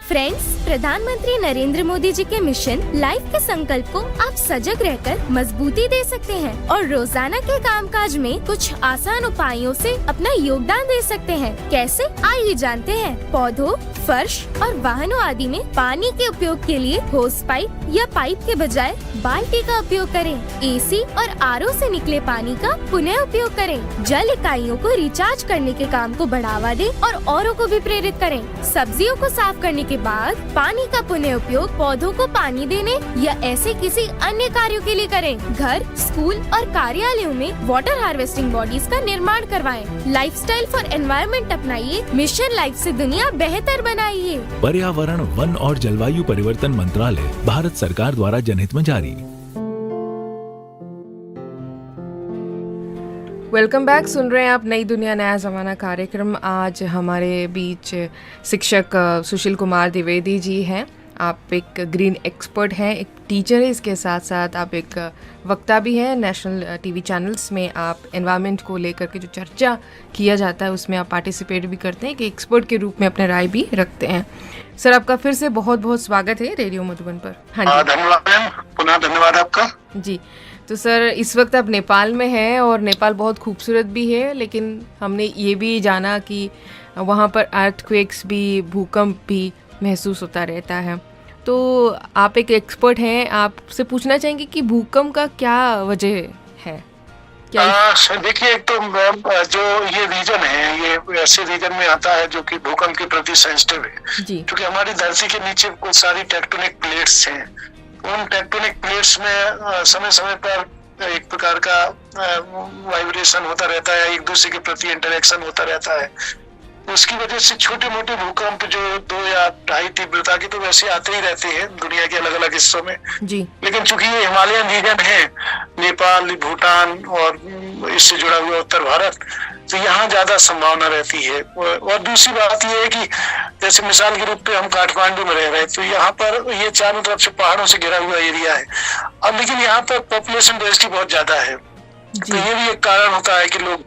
फ्रेंड्स, प्रधानमंत्री नरेंद्र मोदी जी के मिशन लाइफ के संकल्प को आप सजग रहकर मजबूती दे सकते हैं और रोजाना के कामकाज में कुछ आसान उपायों से अपना योगदान दे सकते हैं। कैसे, आइए जानते हैं। पौधों, फर्श और वाहनों आदि में पानी के उपयोग के लिए होस पाइप या पाइप के बजाय बाल्टी का उपयोग करें। एसी और आरओ से निकले पानी का पुनः उपयोग करें। जल इकाइयों को रिचार्ज करने के काम को बढ़ावा दें और औरों को भी प्रेरित करें। सब्जियों को साफ करने के बाद पानी का पुनः उपयोग पौधों को पानी देने या ऐसे किसी अन्य कार्यों के लिए करें। घर, स्कूल और कार्यालयों में वाटर हार्वेस्टिंग बॉडीज का निर्माण करवाएं। लाइफस्टाइल फॉर एनवायरनमेंट अपनाइए। मिशन लाइफ से दुनिया बेहतर बनाइए। पर्यावरण, वन और जलवायु परिवर्तन मंत्रालय, भारत सरकार द्वारा जनहित में जारी। Welcome back. सुन रहे हैं आप नई दुनिया नया ज़माना कार्यक्रम। आज हमारे बीच शिक्षक सुशील कुमार द्विवेदी जी हैं। आप एक ग्रीन एक्सपर्ट हैं, एक टीचर है, इसके साथ साथ आप एक वक्ता भी हैं। नेशनल टीवी चैनल्स में आप एनवायरनमेंट को लेकर के जो चर्चा किया जाता है उसमें आप पार्टिसिपेट भी करते हैं, कि एक्सपर्ट के रूप में अपने राय भी रखते हैं। सर, आपका फिर से बहुत बहुत स्वागत है रेडियो मधुबन पर। हाँ जी, धन्यवाद मैम, पुनः धन्यवाद आपका जी। तो सर, इस वक्त आप नेपाल में हैं और नेपाल बहुत खूबसूरत भी है, लेकिन हमने ये भी जाना कि वहाँ पर अर्थक्वेक्स भी, भूकंप भी महसूस होता रहता है। तो आप एक एक्सपर्ट हैं, आपसे पूछना चाहेंगे कि भूकंप का क्या वजह है? देखिए, एक तो जो ये रीजन है, ये ऐसे रीजन में आता है जो कि भूकंप के प्रति सेंसिटिव है जी, क्योंकि हमारी धरती के नीचे कुछ सारी टेक्टोनिक प्लेट्स हैं। उन टेक्टोनिक प्लेट्स में समय समय पर एक प्रकार का वाइब्रेशन होता रहता है, एक दूसरे के प्रति इंटरेक्शन होता रहता है। उसकी वजह से छोटे मोटे भूकंप जो 2 या 2.5 तीव्रता के तो वैसे आते ही रहते हैं दुनिया के अलग अलग हिस्सों में जी। लेकिन चूंकि ये हिमालयन रीजन है, नेपाल, भूटान और इससे जुड़ा हुआ उत्तर भारत, तो यहाँ ज्यादा संभावना रहती है। और दूसरी बात ये है कि जैसे मिसाल के रूप पे हम काठमांडू में रह रहे हैं, तो यहाँ पर ये चारों तरफ से पहाड़ों से घिरा हुआ एरिया है। अब लेकिन यहाँ पर पॉपुलेशन डेंसिटी बहुत ज्यादा है, तो ये भी एक कारण होता है कि लोग,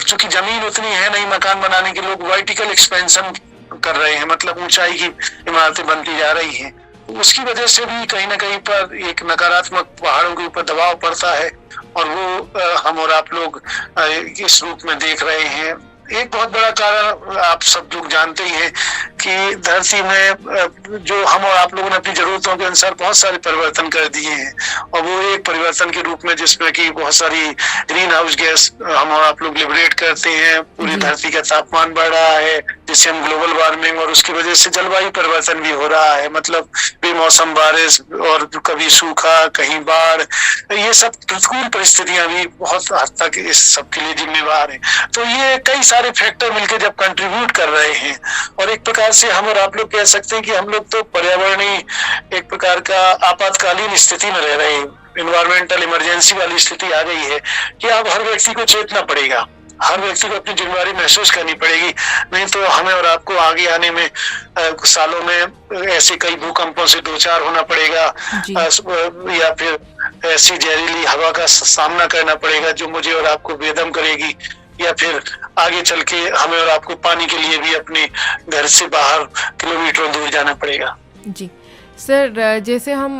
चूंकि जमीन उतनी है नहीं मकान बनाने के, लोग वर्टिकल एक्सपेंशन कर रहे हैं, मतलब ऊंचाई की इमारतें बनती जा रही हैं। उसकी वजह से भी कहीं ना कहीं पर एक नकारात्मक पहाड़ों के ऊपर दबाव पड़ता है, और वो हम और आप लोग इस रूप में देख रहे हैं। एक बहुत बड़ा कारण आप सब लोग जानते ही हैं कि धरती में जो हम और आप लोगों ने अपनी जरूरतों के अनुसार बहुत सारे परिवर्तन कर दिए हैं, और वो एक परिवर्तन के रूप में जिसमें कि बहुत सारी ग्रीन हाउस गैस हम और आप लोग लिबरेट करते हैं। पूरी धरती का तापमान बढ़ रहा है, जिससे हम ग्लोबल वार्मिंग, और उसकी वजह से जलवायु परिवर्तन भी हो रहा है, मतलब बेमौसम बारिश और कभी सूखा, कहीं बाढ़, ये सब प्रतिकूल परिस्थितियां भी बहुत हद तक इस सब के लिए जिम्मेवार है। तो ये कई सारे फैक्टर मिलकर जब कंट्रीब्यूट कर रहे हैं, और एक प्रकार से हम और आप लोग कह सकते हैं कि हम लोग तो पर्यावरणीय एक प्रकार का आपातकालीन स्थिति में रह रहे हैं, इन्वायरमेंटल इमरजेंसी वाली स्थिति आ गई है कि अब हर व्यक्ति को चेतना पड़ेगा, हर व्यक्ति को अपनी जिम्मेदारी महसूस करनी पड़ेगी, नहीं तो हमें और आपको आगे आने में सालों में ऐसे कई भूकंपों से 2-4 होना पड़ेगा, या फिर ऐसी जहरीली हवा का सामना करना पड़ेगा जो मुझे और आपको बेदम करेगी, या फिर आगे चल के हमें और आपको पानी के लिए भी अपने घर से बाहर किलोमीटरों दूर जाना पड़ेगा जी। सर, जैसे हम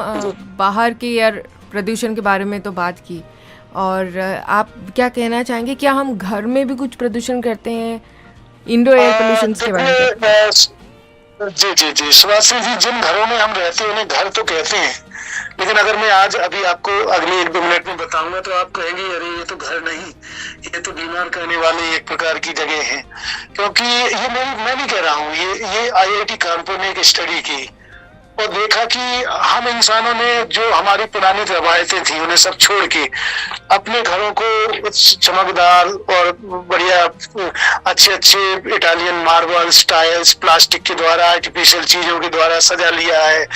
बाहर के एयर प्रदूषण के बारे में तो बात की, और आप क्या कहना चाहेंगे, क्या हम घर में भी कुछ प्रदूषण करते हैं, इंडोर एयर पोल्यूशन के बारे में? जी सुभाष जी, जिन घरों में हम रहते हैं उन्हें घर तो कहते हैं, लेकिन अगर मैं आज अभी आपको अगले 1-2 मिनट में बताऊंगा तो आप कहेंगे अरे ये तो घर नहीं, ये तो बीमार करने वाले एक प्रकार की जगह है। क्योंकि ये मैं नहीं कह रहा हूँ, ये IIT कानपुर ने एक स्टडी की और देखा देखा कि हम इंसानों ने जो हमारी पुरानी रवायतें थी उन्हें सब छोड़ के अपने घरों को चमकदार और बढ़िया अच्छे अच्छे इटालियन मार्बल्स, टाइल्स, प्लास्टिक के द्वारा, आर्टिफिशियल चीजों के द्वारा सजा लिया है,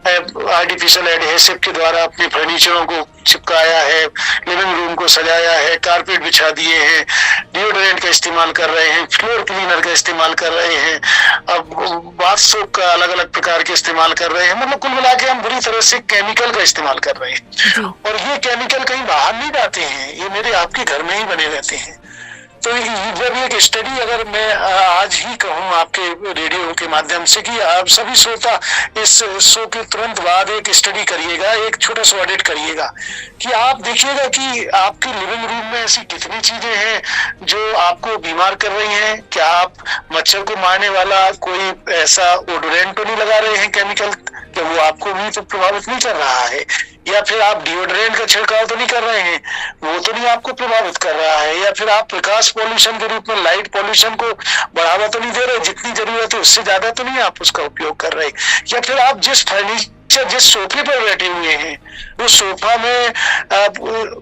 आर्टिफिशियल एडहेसिव के द्वारा अपने फर्नीचरों को चिपकाया है, लिविंग रूम को सजाया है, कारपेट बिछा दिए हैं, डिओड्रेंट का इस्तेमाल कर रहे हैं, फ्लोर क्लीनर का इस्तेमाल कर रहे हैं, अब बाथ सोप का अलग अलग प्रकार के इस्तेमाल कर रहे हैं। मतलब कुल मिला के हम बुरी तरह से केमिकल का इस्तेमाल कर रहे हैं और ये केमिकल कहीं बाहर नहीं जाते हैं, ये मेरे आपके घर में ही बने रहते हैं। तो जब एक स्टडी अगर मैं आज ही कहूँ आपके रेडियो के माध्यम से कि आप सभी श्रोता इस शो के तुरंत बाद एक स्टडी करिएगा, एक छोटा सा ऑडिट करिएगा कि आप देखिएगा कि आपके लिविंग रूम में ऐसी कितनी चीजें हैं जो आपको बीमार कर रही हैं। क्या आप मच्छर को मारने वाला कोई ऐसा ओडोरेंट तो नहीं लगा रहे हैं केमिकल, कि वो आपको भी तो प्रभावित नहीं कर रहा है, या फिर आप डिओड्रेंट का छिड़काव तो नहीं कर रहे हैं, वो तो नहीं आपको प्रभावित कर रहा है, या फिर आप प्रकाश पॉल्यूशन के रूप में लाइट पॉल्यूशन को बढ़ावा तो नहीं दे रहे, जितनी जरूरत है उससे ज्यादा तो नहीं आप उसका उपयोग कर रहे, या फिर आप जिस सोफे पर बैठे हुए हैं उस सोफा में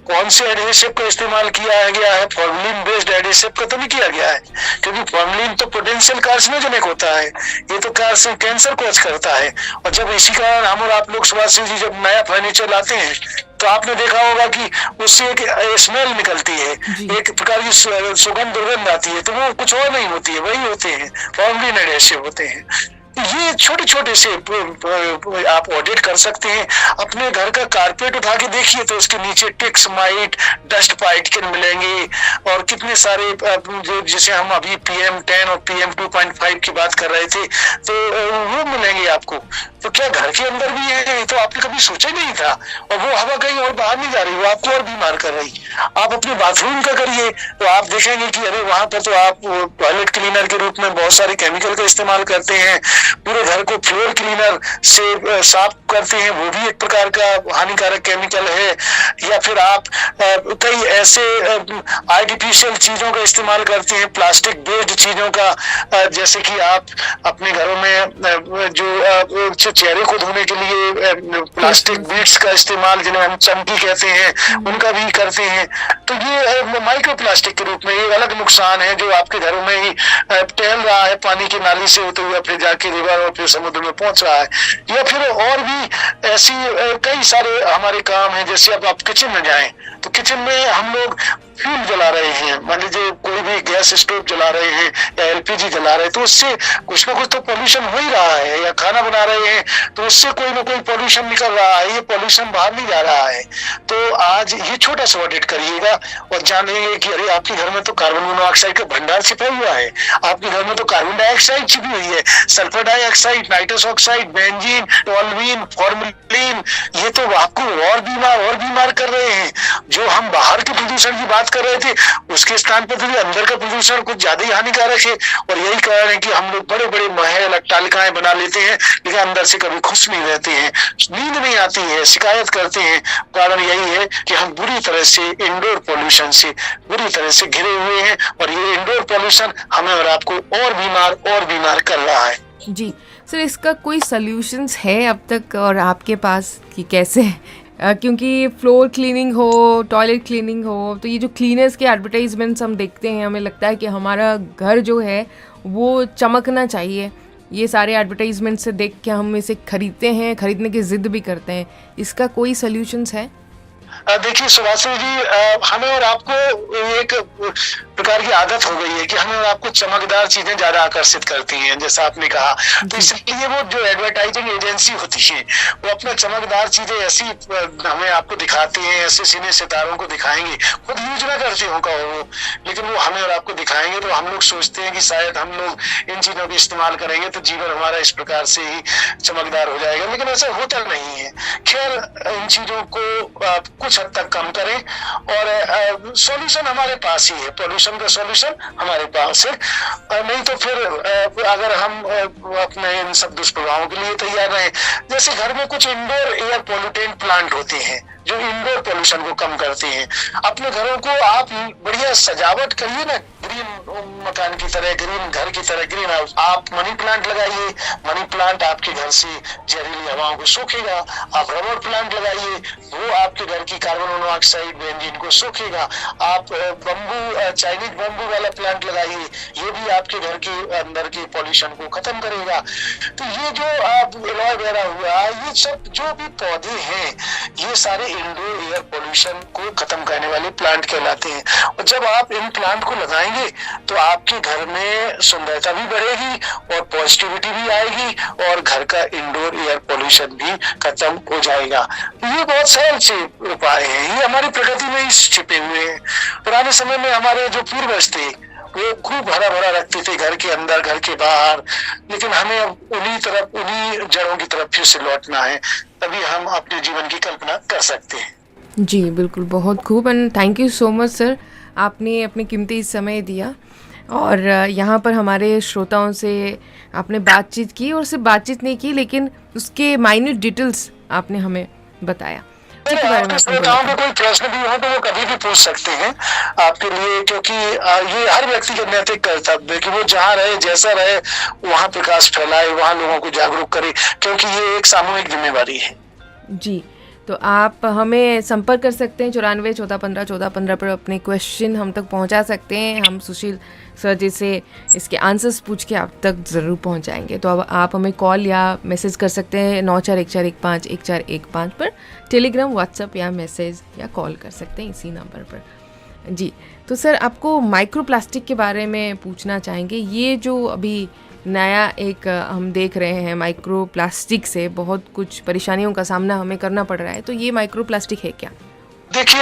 कौन से एडहेसिव का इस्तेमाल किया गया है, फॉर्मलिन बेस्ड एडहेसिव का तो नहीं किया गया है, क्योंकि फॉर्मलिन तो पोटेंशियल कार्सिनोजेनिक होता है, ये तो कैंसर कॉज करता है। और जब इसी कारण हम और आप लोग सुभाष जी जब नया फर्नीचर लाते हैं तो आपने देखा होगा कि उससे एक स्मेल निकलती है, एक प्रकार की सुगंध दुर्गंध आती है, तो वो कुछ और नहीं होती है, वही होते हैं फॉर्मलिन एडहेसिव होते हैं। ये छोटे छोटे से आप ऑडिट कर सकते हैं। अपने घर का कारपेट उठा के देखिए तो उसके नीचे टिक्स, माइट, डस्ट पार्टिकल मिलेंगे और कितने सारे जो जिसे हम अभी PM10 और PM2.5 की बात कर रहे थे तो वो मिलेंगे आपको। तो क्या घर के अंदर भी है, तो आपने कभी सोचा ही नहीं था, और वो हवा कहीं और बाहर नहीं जा रही, वो आपको और बीमार कर रही। आप अपने बाथरूम का करिए तो आप देखेंगे कि अरे वहां पर तो आप टॉयलेट क्लीनर के रूप में बहुत सारे केमिकल का इस्तेमाल करते हैं, पूरे घर को फ्लोर क्लीनर से साफ करते हैं, वो भी एक प्रकार का हानिकारक केमिकल है। या फिर आप कई ऐसे आर्टिफिशियल चीजों का इस्तेमाल करते हैं, प्लास्टिक बेस्ड चीजों का, जैसे कि आप अपने घरों में जो चेहरे को धोने के लिए प्लास्टिक बीड्स का इस्तेमाल, जिन्हें हम चमकी कहते हैं, उनका भी करते हैं। तो ये माइक्रो प्लास्टिक के रूप में एक अलग नुकसान है जो आपके घरों में ही टहल रहा है, पानी की नाली से होते हुए फिर जाके रिवर और फिर समुद्र में पहुंच रहा है। या फिर और भी ऐसी कई सारे हमारे काम हैं, जैसे अब आप किचन में जाएं तो किचन में हम लोग फ्यूल जला रहे हैं, मान लीजिए कोई भी गैस स्टोव जला रहे हैं या LPG जला रहे हैं, तो उससे कुछ ना कुछ तो पोल्यूशन हो ही रहा है। या खाना बना रहे हैं तो उससे कोई ना कोई पोल्यूशन निकल रहा है, ये पोल्यूशन बाहर नहीं जा रहा है। तो आज ये छोटा सा ऑडिट करिएगा और जानेंगे कि अरे आपके घर में तो कार्बन मोनोऑक्साइड का भंडार छिपा हुआ है, आपके घर में तो कार्बन डाइऑक्साइड छिपी हुई है, sulphur dioxide, nitrous oxide, benzene, toluene, formalin, ये तो आपको और बीमार कर रहे हैं। जो हम बाहर के प्रदूषण की बात कर रहे थे उसके स्थान पर तो अंदर का प्रदूषण कुछ ज्यादा ही हानिकारक है। और यही कारण है कि हम लोग बड़े बड़े महल अट्टालिकाएं बना लेते हैं लेकिन अंदर से कभी खुश नहीं रहते हैं, नींद नहीं आती है, शिकायत करते हैं। कारण यही है कि हम बुरी तरह से इंडोर पॉल्यूशन से बुरी तरह से घिरे हुए हैं और ये इंडोर पॉल्यूशन हमें और आपको और बीमार कर रहा है। जी सर, इसका कोई सॉल्यूशंस है अब तक और आपके पास कि कैसे? क्योंकि फ्लोर क्लीनिंग हो, टॉयलेट क्लीनिंग हो, तो ये जो क्लीनर्स के एडवर्टाइजमेंट्स हम देखते हैं, हमें लगता है कि हमारा घर जो है वो चमकना चाहिए। ये सारे एडवर्टाइजमेंट से देख के हम इसे खरीदते हैं, खरीदने की जिद भी करते हैं। इसका कोई सॉल्यूशंस है? देखिए सुभाषी जी, हमें और आपको एक प्रकार की आदत हो गई है कि हमें और आपको चमकदार चीजें ज्यादा आकर्षित करती हैं, जैसा आपने कहा। तो इसलिए वो जो एडवर्टाइजिंग एजेंसी होती है वो अपना चमकदार चीजें ऐसी हमें आपको दिखाती हैं, ऐसे सिने सितारों को दिखाएंगे, खुद यूज ना करते हो का वो, लेकिन वो हमें और आपको दिखाएंगे। तो हम लोग सोचते हैं कि शायद हम लोग इन चीजों का इस्तेमाल करेंगे तो जीवन हमारा इस प्रकार से ही चमकदार हो जाएगा, लेकिन ऐसा होता नहीं है। खैर, इन चीजों को कुछ हद तक कम करें और सॉल्यूशन हमारे पास ही है, पॉल्यूशन का सॉल्यूशन हमारे पास है। नहीं तो फिर अगर हम अपने इन सब दुष्प्रभावों के लिए तैयार रहें, जैसे घर में कुछ इंडोर एयर पोल्यूटेंट प्लांट होते हैं, जो इंडोर पोल्यूशन को कम करते हैं। अपने घरों को आप बढ़िया सजावट करिए ना, ग्रीन मकान की तरह, ग्रीन घर की तरह, ग्रीन हाउस। आप मनी प्लांट लगाइए, मनी प्लांट आपके घर से जहरीली हवाओं को सोखेगा। आप रबर प्लांट लगाइए, वो आपके घर की कार्बन मोनोऑक्साइड बेंजीन को सोखेगा। आप बम्बू, चाइनीज बम्बू वाला प्लांट लगाइए, ये भी आपके घर के अंदर के पॉल्यूशन को खत्म करेगा। तो ये जो आप एलोवेरा हुआ, ये सब जो भी पौधे हैं, ये सारे इंडोर एयर पॉल्यूशन को खत्म करने वाले प्लांट कहलाते हैं। और जब आप इन प्लांट को लगाएंगे तो आपके घर में सुंदरता भी बढ़ेगी और पॉजिटिविटी भी आएगी और घर का इंडोर एयर पॉल्यूशन भी खत्म हो जाएगा। ये बहुत सरल से उपाय हैं, ये हमारी प्रकृति में ही छिपे हुए हैं। पुराने समय में हमारे जो पूर्वज थे वो खूब हरा भरा रखते थे, घर के अंदर, घर के बाहर। लेकिन हमें अब उन्हीं जड़ों की तरफ फिर से लौटना है, तभी हम अपने जीवन की कल्पना कर सकते हैं। जी बिल्कुल, बहुत खूब, and thank you so much sir, आपने अपने कीमती समय दिया और यहाँ पर हमारे श्रोताओं से आपने बातचीत की, और सिर्फ बातचीत नहीं की लेकिन उसके माइन्यूट डिटेल्स आपने हमें बताया। आपके श्रोताओं को कोई प्रश्न भी हो तो वो कभी भी पूछ सकते हैं आपके लिए, क्योंकि ये हर व्यक्ति का नैतिक कर्तव्य है कि वो जहाँ रहे, जैसा रहे, वहाँ प्रकाश फैलाए, वहाँ लोगों को जागरूक करे, क्योंकि ये एक सामूहिक जिम्मेवारी है। जी, तो आप हमें संपर्क कर सकते हैं 94 14 15 14 15 पर अपने क्वेश्चन हम तक पहुंचा सकते हैं। हम सुशील सर जी से इसके आंसर्स पूछ के आप तक ज़रूर पहुंचाएंगे। तो अब आप हमें कॉल या मैसेज कर सकते हैं 9414151415 पर, टेलीग्राम, व्हाट्सएप या मैसेज या कॉल कर सकते हैं इसी नंबर पर। जी, तो सर आपको माइक्रो प्लास्टिक के बारे में पूछना चाहेंगे। ये जो अभी नया एक हम देख रहे हैं, माइक्रो प्लास्टिक से बहुत कुछ परेशानियों का सामना हमें करना पड़ रहा है, तो ये माइक्रो प्लास्टिक है क्या? देखिए,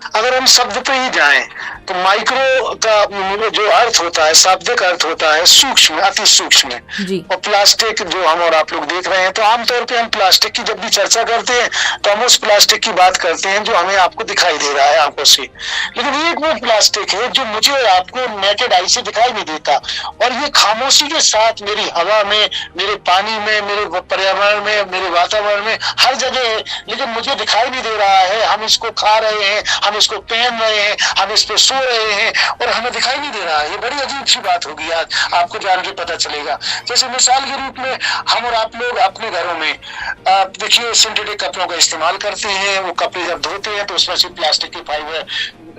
अगर हम शब्द पे ही जाएं तो माइक्रो का जो अर्थ होता है, शाब्दिक अर्थ होता है सूक्ष्म, अति सूक्ष्म। और प्लास्टिक जो हम और आप लोग देख रहे हैं, तो आमतौर पे हम प्लास्टिक की जब भी चर्चा करते हैं तो हम उस प्लास्टिक की बात करते हैं जो हमें आपको दिखाई दे रहा है आंखों से। लेकिन ये वो प्लास्टिक है जो मुझे और आपको नेकेड आई से दिखाई नहीं देता, और ये खामोशी के साथ मेरी हवा में, मेरे पानी में, मेरे पर्यावरण में, मेरे वातावरण में, हर जगह है, लेकिन मुझे दिखाई नहीं दे रहा है। हम इसको खा रहे हैं, हम इसको पहन रहे हैं, हम इस पे सो रहे हैं और हमें दिखाई नहीं दे रहा है। ये बड़ी अजीब सी बात होगी, आज आपको जान के पता चलेगा। जैसे मिसाल के रूप में हम और आप लोग अपने घरों में देखिए सिंथेटिक कपड़ों का इस्तेमाल करते हैं। वो कपड़े जब धोते हैं तो उसमें से प्लास्टिक के फाइबर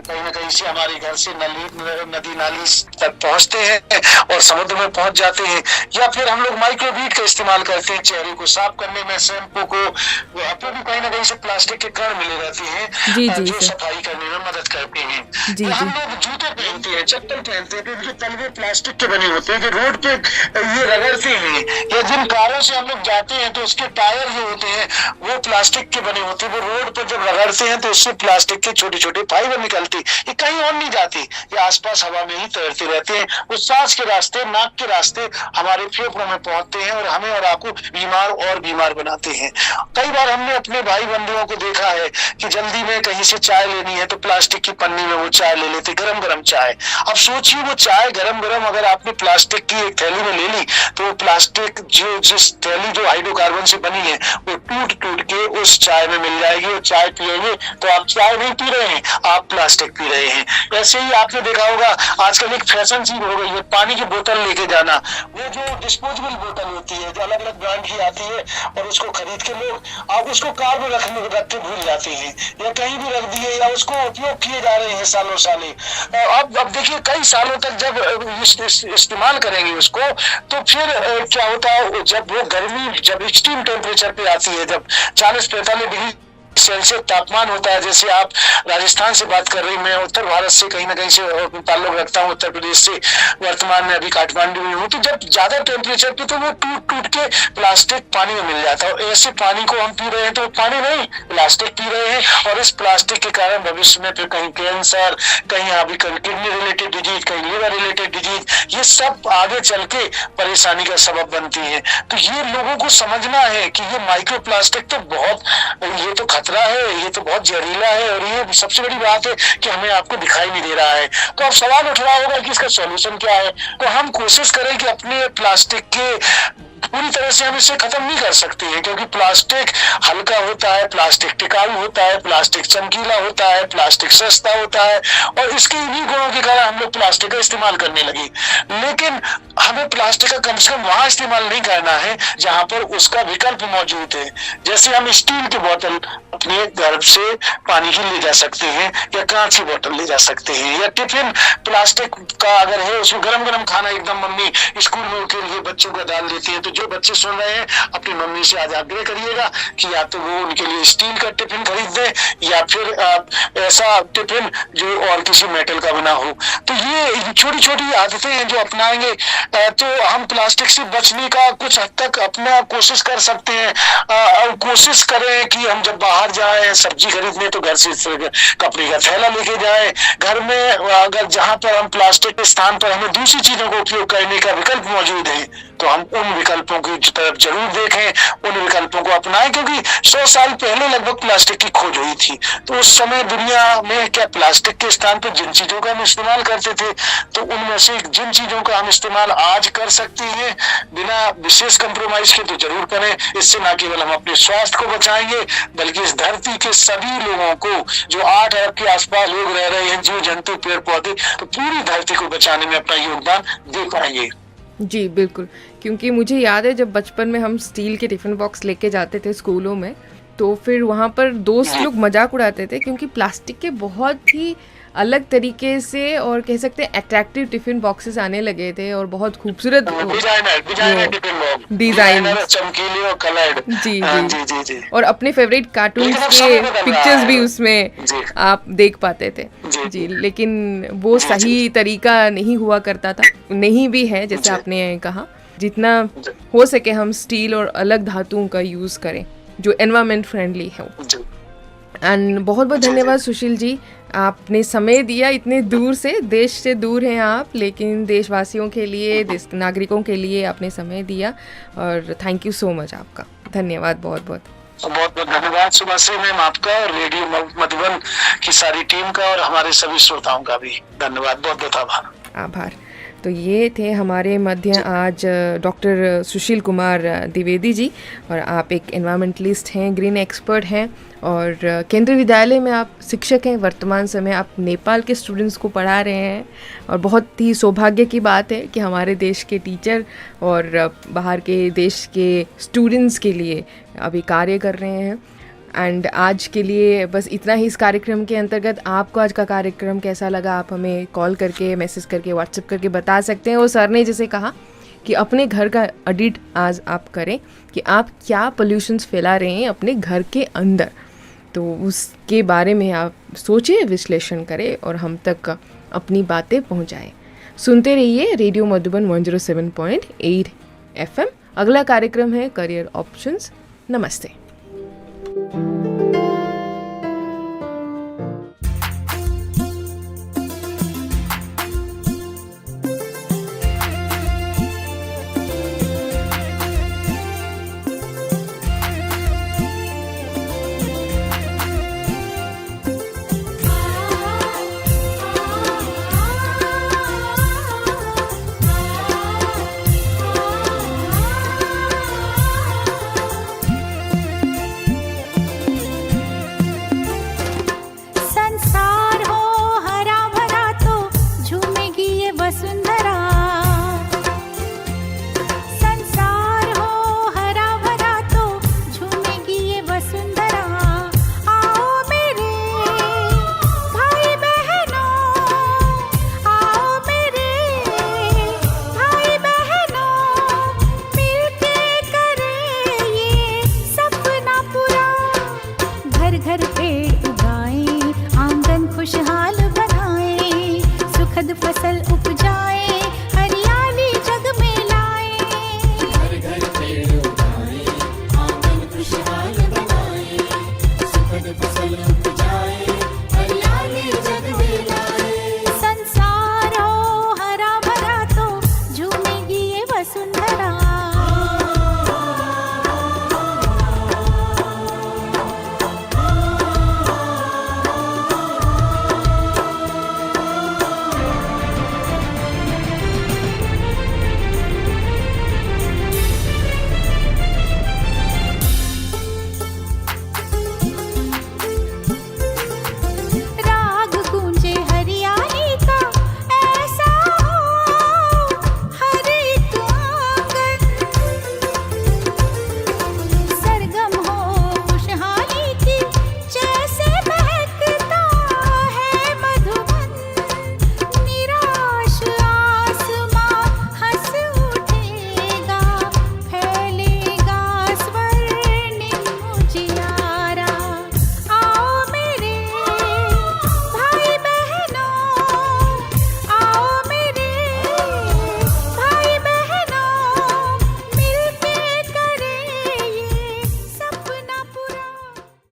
कहीं ना कहीं से हमारे घर से नदी नाली तक पहुंचते हैं और समुद्र में पहुंच जाते हैं। या फिर हम लोग माइक्रोबीड का इस्तेमाल करते हैं चेहरे को साफ करने में, शैम्पू को, वहाँ पे भी कहीं ना कहीं से प्लास्टिक के कण मिले रहते हैं जो सफाई करने में मदद करते हैं। हम लोग जूते पहनते हैं, चप्पल पहनते हैं, तो तलवे प्लास्टिक के बने होते हैं, रोड पे ये रगड़ते हैं। या जिन कारों से हम लोग जाते हैं तो उसके टायर जो होते हैं वो प्लास्टिक के बने होते हैं। वो रोड पर जब रगड़ते हैं तो उससे प्लास्टिक के छोटे छोटे फाइबर निकलते, ये कहीं और नहीं जाती, ये आसपास हवा में ही तैरते रहते हैं। वो सांस के रास्ते, नाक के रास्ते हमारे फेफड़ों में पहुंचते हैं और हमें और आपको बीमार बनाते हैं। कई बार हमने अपने भाई बंधुओं को देखा है कि जल्दी में कहीं से चाय लेनी है तो प्लास्टिक की पन्नी में वो चाय ले लेते, गरम गरम चाय। अब सोचिए वो चाय गरम गरम अगर आपने प्लास्टिक की एक थैली में ले ली तो वो प्लास्टिक जिस थैली जो हाइड्रोकार्बन से बनी है वो टूट टूट के उस चाय में मिल जाएगी और चाय पिएंगे तो आप चाय नहीं पी रहे हैं, आप प्लास्टिक पी रहे हैं। ऐसे ही आपने देखा होगा आजकल एक फैशन सी हो गई है पानी की बोतल लेके जाना। वो जो डिस्पोजेबल बोतल होती है जो अलग अलग ब्रांड की आती है और उसको खरीद के लोग आप उसको कार में रख के भूल जाते हैं या कहीं भी रख दिए या उसको उपयोग किए जा रहे हैं सालों साले। अब देखिए कई सालों तक जब इस्तेमाल करेंगे उसको तो फिर क्या होता है, जब वो गर्मी जब एक्सट्रीम टेम्परेचर पे आती है, जब 40-45 डिग्री सेल्सियस तापमान होता है, जैसे आप राजस्थान से बात कर रही, मैं उत्तर भारत से कहीं ना कहीं से ताल्लुक रखता हूँ, उत्तर प्रदेश से, वर्तमान में अभी काठमांडू में हूँ। तो जब ज्यादा टेम्परेचर पे तो वो टूट टूट के प्लास्टिक पानी में मिल जाता है। ऐसे पानी को हम पी रहे हैं तो पानी नहीं प्लास्टिक पी रहे हैं और इस प्लास्टिक के कारण भविष्य में फिर कहीं कैंसर, कहीं अभी किडनी रिलेटेड डिजीज, कहीं लिवर रिलेटेड डिजीज, ये सब आगे चल के परेशानी का सबब बनती है। तो ये लोगों को समझना है कि ये माइक्रो प्लास्टिक तो बहुत, ये तो खतरा है, ये तो बहुत जहरीला है और ये सबसे बड़ी बात है कि हमें आपको दिखाई नहीं दे रहा है। तो अब सवाल उठ रहा होगा कि इसका सॉल्यूशन क्या है। तो हम कोशिश करें कि अपने प्लास्टिक के पूरी तरह से हम इसे खत्म नहीं कर सकते हैं, क्योंकि प्लास्टिक हल्का होता है, प्लास्टिक टिकाऊ होता है, प्लास्टिक चमकीला होता है, प्लास्टिक सस्ता होता है, और इसके इन्हीं गुणों के कारण हम लोग प्लास्टिक का इस्तेमाल करने लगे। लेकिन हमें प्लास्टिक का कम से कम वहां इस्तेमाल नहीं करना है जहां पर उसका विकल्प मौजूद है। जैसे हम स्टील की बोतल अपने घर से पानी की ले जा सकते हैं, या कांच की बोतल ले जा सकते हैं, या टिफिन प्लास्टिक का अगर है उसमें गरम गरम खाना एकदम मम्मी स्कूल में के लिए बच्चों को डाल देती है। तो जो बच्चे सुन रहे हैं अपनी मम्मी से आज आग्रह करिएगा कि या तो वो उनके लिए स्टील का टिफिन खरीद दे, या फिर ऐसा टिफिन जो और किसी मेटल का बना हो। तो ये छोटी छोटी आदतें हैं जो अपनाएंगे तो हम प्लास्टिक से बचने का कुछ हद तक अपना कोशिश कर सकते हैं। और कोशिश करें कि हम जब बाहर जाएं सब्जी खरीदने तो घर से कपड़े का थैला लेके जाएं। घर में अगर जहां पर हम प्लास्टिक के स्थान पर हमें दूसरी चीजों का उपयोग करने का विकल्प मौजूद है तो हम उन विकल्पों की तरफ जरूर देखें, उन विकल्पों को अपनाएं, क्योंकि 100 साल पहले लगभग प्लास्टिक की खोज हुई थी। तो उस समय दुनिया में क्या प्लास्टिक के स्थान पर जिन चीजों का हम इस्तेमाल करते थे, तो उनमें से जिन चीजों का हम इस्तेमाल आज कर सकते हैं बिना विशेष कंप्रोमाइज के तो जरूर करें। इससे न केवल हम अपने स्वास्थ्य को बचाएंगे बल्कि इस धरती के सभी लोगों को, जो 8 अरब के आसपास लोग रह रहे हैं, जीव जंतु पेड़ पौधे, तो पूरी धरती को बचाने में अपना योगदान दे पाएंगे। जी बिल्कुल, क्योंकि मुझे याद है जब बचपन में हम स्टील के टिफ़िन बॉक्स लेके जाते थे स्कूलों में, तो फिर वहाँ पर दोस्त लोग मजाक उड़ाते थे क्योंकि प्लास्टिक के बहुत ही अलग तरीके से और कह सकते हैं अट्रैक्टिव टिफ़िन बॉक्सेस आने लगे थे और बहुत खूबसूरत डिजाइन, चमकीले और कलर्ड। जी हाँ, जी जी जी और अपने फेवरेट कार्टून्स लेकिन अब के समय बदल रहा पिक्चर्स भी है। उसमें जी। आप देख पाते थे। जी। जी, लेकिन वो जी, सही तरीका नहीं हुआ करता था, नहीं भी है जैसे जी। आपने कहा। जितना जी। हो सके हम स्टील और अलग धातुओं का यूज़ करें जो एनवायरमेंट फ्रेंडली है। जी। एंड बहुत बहुत जी, जी। धन्यवाद सुशील जी, आपने समय दिया। इतने दूर से, देश से दूर हैं आप, लेकिन देशवासियों के लिए, देश नागरिकों के लिए आपने समय दिया, और थैंक यू सो मच आपका। धन्यवाद बहुत बहुत। बहुत बहुत धन्यवाद सुभाश्री मैम आपका, और रेडियो मधुबन की सारी टीम का, और हमारे सभी श्रोताओं का भी धन्यवाद, बहुत बहुत आभार। आभार। तो ये थे हमारे मध्य आज डॉक्टर सुशील कुमार द्विवेदी जी, और आप एक एनवायरमेंटलिस्ट हैं, ग्रीन एक्सपर्ट हैं, और केंद्रीय विद्यालय में आप शिक्षक हैं। वर्तमान समय आप नेपाल के स्टूडेंट्स को पढ़ा रहे हैं, और बहुत ही सौभाग्य की बात है कि हमारे देश के टीचर और बाहर के देश के स्टूडेंट्स के लिए अभी कार्य कर रहे हैं। एंड आज के लिए बस इतना ही इस कार्यक्रम के अंतर्गत। आपको आज का कार्यक्रम कैसा लगा आप हमें कॉल करके, मैसेज करके, व्हाट्सएप करके बता सकते हैं। और सर ने जैसे कहा कि अपने घर का ऑडिट आज आप करें कि आप क्या पोल्यूशंस फैला रहे हैं अपने घर के अंदर, तो उसके बारे में आप सोचिए, विश्लेषण करें और हम तक अपनी बातें पहुंचाएं। सुनते रहिए रेडियो मधुबन 107.8 FM। अगला कार्यक्रम है करियर ऑप्शंस। नमस्ते।